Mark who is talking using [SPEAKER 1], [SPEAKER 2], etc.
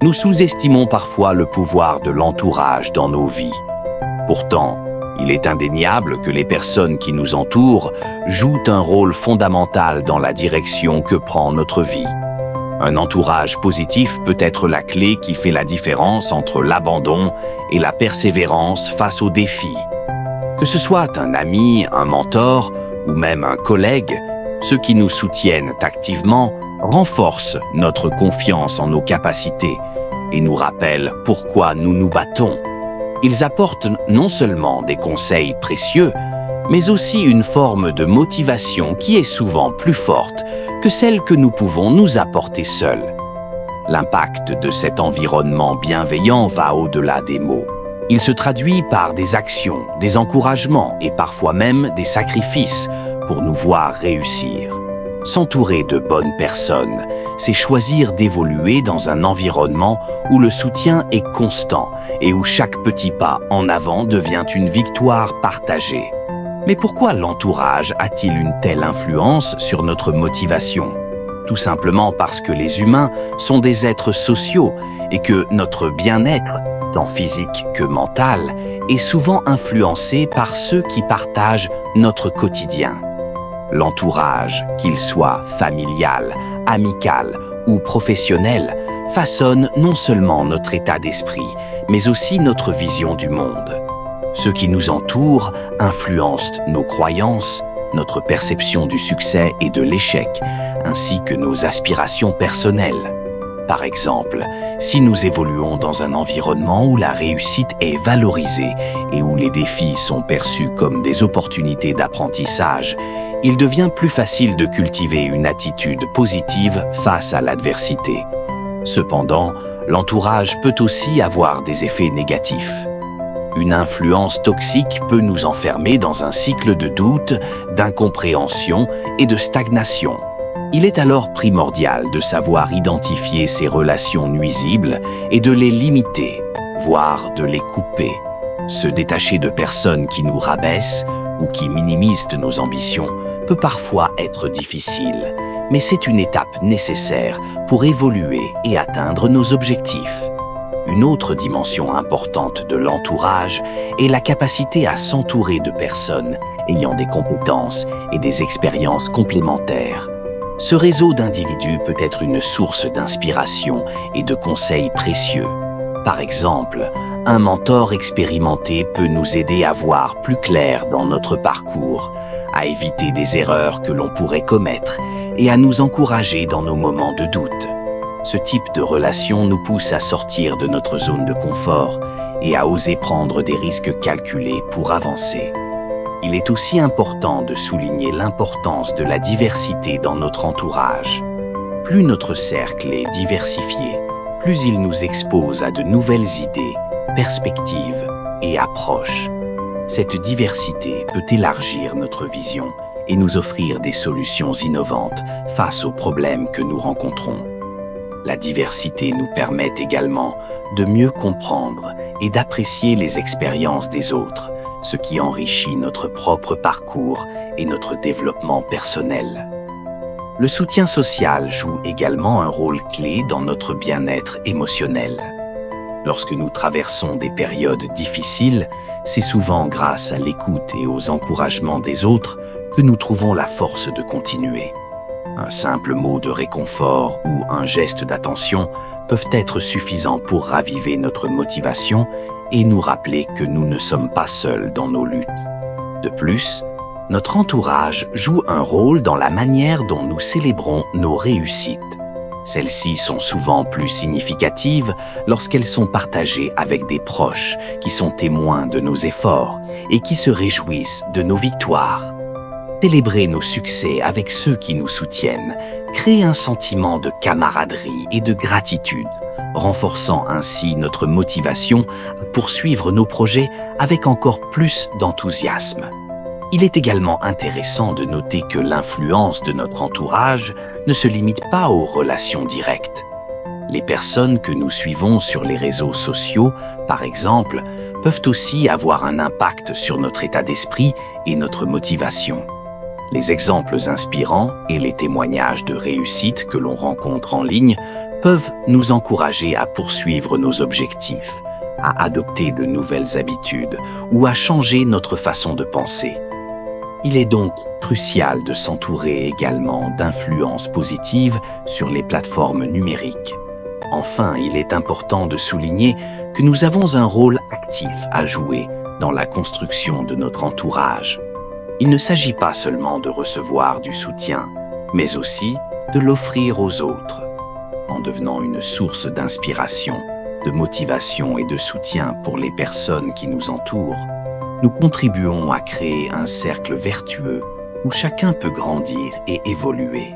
[SPEAKER 1] Nous sous-estimons parfois le pouvoir de l'entourage dans nos vies. Pourtant, il est indéniable que les personnes qui nous entourent jouent un rôle fondamental dans la direction que prend notre vie. Un entourage positif peut être la clé qui fait la différence entre l'abandon et la persévérance face aux défis. Que ce soit un ami, un mentor ou même un collègue, ceux qui nous soutiennent activement renforcent notre confiance en nos capacités et nous rappellent pourquoi nous nous battons. Ils apportent non seulement des conseils précieux, mais aussi une forme de motivation qui est souvent plus forte que celle que nous pouvons nous apporter seuls. L'impact de cet environnement bienveillant va au-delà des mots. Il se traduit par des actions, des encouragements et parfois même des sacrifices pour nous voir réussir. S'entourer de bonnes personnes, c'est choisir d'évoluer dans un environnement où le soutien est constant et où chaque petit pas en avant devient une victoire partagée. Mais pourquoi l'entourage a-t-il une telle influence sur notre motivation? Tout simplement parce que les humains sont des êtres sociaux et que notre bien-être, tant physique que mental, est souvent influencé par ceux qui partagent notre quotidien. L'entourage, qu'il soit familial, amical ou professionnel, façonne non seulement notre état d'esprit, mais aussi notre vision du monde. Ceux qui nous entourent influencent nos croyances, notre perception du succès et de l'échec, ainsi que nos aspirations personnelles. Par exemple, si nous évoluons dans un environnement où la réussite est valorisée et où les défis sont perçus comme des opportunités d'apprentissage, il devient plus facile de cultiver une attitude positive face à l'adversité. Cependant, l'entourage peut aussi avoir des effets négatifs. Une influence toxique peut nous enfermer dans un cycle de doute, d'incompréhension et de stagnation. Il est alors primordial de savoir identifier ces relations nuisibles et de les limiter, voire de les couper. Se détacher de personnes qui nous rabaissent ou qui minimisent nos ambitions peut parfois être difficile, mais c'est une étape nécessaire pour évoluer et atteindre nos objectifs. Une autre dimension importante de l'entourage est la capacité à s'entourer de personnes ayant des compétences et des expériences complémentaires. Ce réseau d'individus peut être une source d'inspiration et de conseils précieux. Par exemple, un mentor expérimenté peut nous aider à voir plus clair dans notre parcours, à éviter des erreurs que l'on pourrait commettre et à nous encourager dans nos moments de doute. Ce type de relation nous pousse à sortir de notre zone de confort et à oser prendre des risques calculés pour avancer. Il est aussi important de souligner l'importance de la diversité dans notre entourage. Plus notre cercle est diversifié, plus il nous expose à de nouvelles idées, perspectives et approches. Cette diversité peut élargir notre vision et nous offrir des solutions innovantes face aux problèmes que nous rencontrons. La diversité nous permet également de mieux comprendre et d'apprécier les expériences des autres, ce qui enrichit notre propre parcours et notre développement personnel. Le soutien social joue également un rôle clé dans notre bien-être émotionnel. Lorsque nous traversons des périodes difficiles, c'est souvent grâce à l'écoute et aux encouragements des autres que nous trouvons la force de continuer. Un simple mot de réconfort ou un geste d'attention peuvent être suffisants pour raviver notre motivation et nous rappeler que nous ne sommes pas seuls dans nos luttes. De plus, notre entourage joue un rôle dans la manière dont nous célébrons nos réussites. Celles-ci sont souvent plus significatives lorsqu'elles sont partagées avec des proches qui sont témoins de nos efforts et qui se réjouissent de nos victoires. Célébrer nos succès avec ceux qui nous soutiennent crée un sentiment de camaraderie et de gratitude, renforçant ainsi notre motivation à poursuivre nos projets avec encore plus d'enthousiasme. Il est également intéressant de noter que l'influence de notre entourage ne se limite pas aux relations directes. Les personnes que nous suivons sur les réseaux sociaux, par exemple, peuvent aussi avoir un impact sur notre état d'esprit et notre motivation. Les exemples inspirants et les témoignages de réussite que l'on rencontre en ligne peuvent nous encourager à poursuivre nos objectifs, à adopter de nouvelles habitudes ou à changer notre façon de penser. Il est donc crucial de s'entourer également d'influences positives sur les plateformes numériques. Enfin, il est important de souligner que nous avons un rôle actif à jouer dans la construction de notre entourage. Il ne s'agit pas seulement de recevoir du soutien, mais aussi de l'offrir aux autres. En devenant une source d'inspiration, de motivation et de soutien pour les personnes qui nous entourent, nous contribuons à créer un cercle vertueux où chacun peut grandir et évoluer.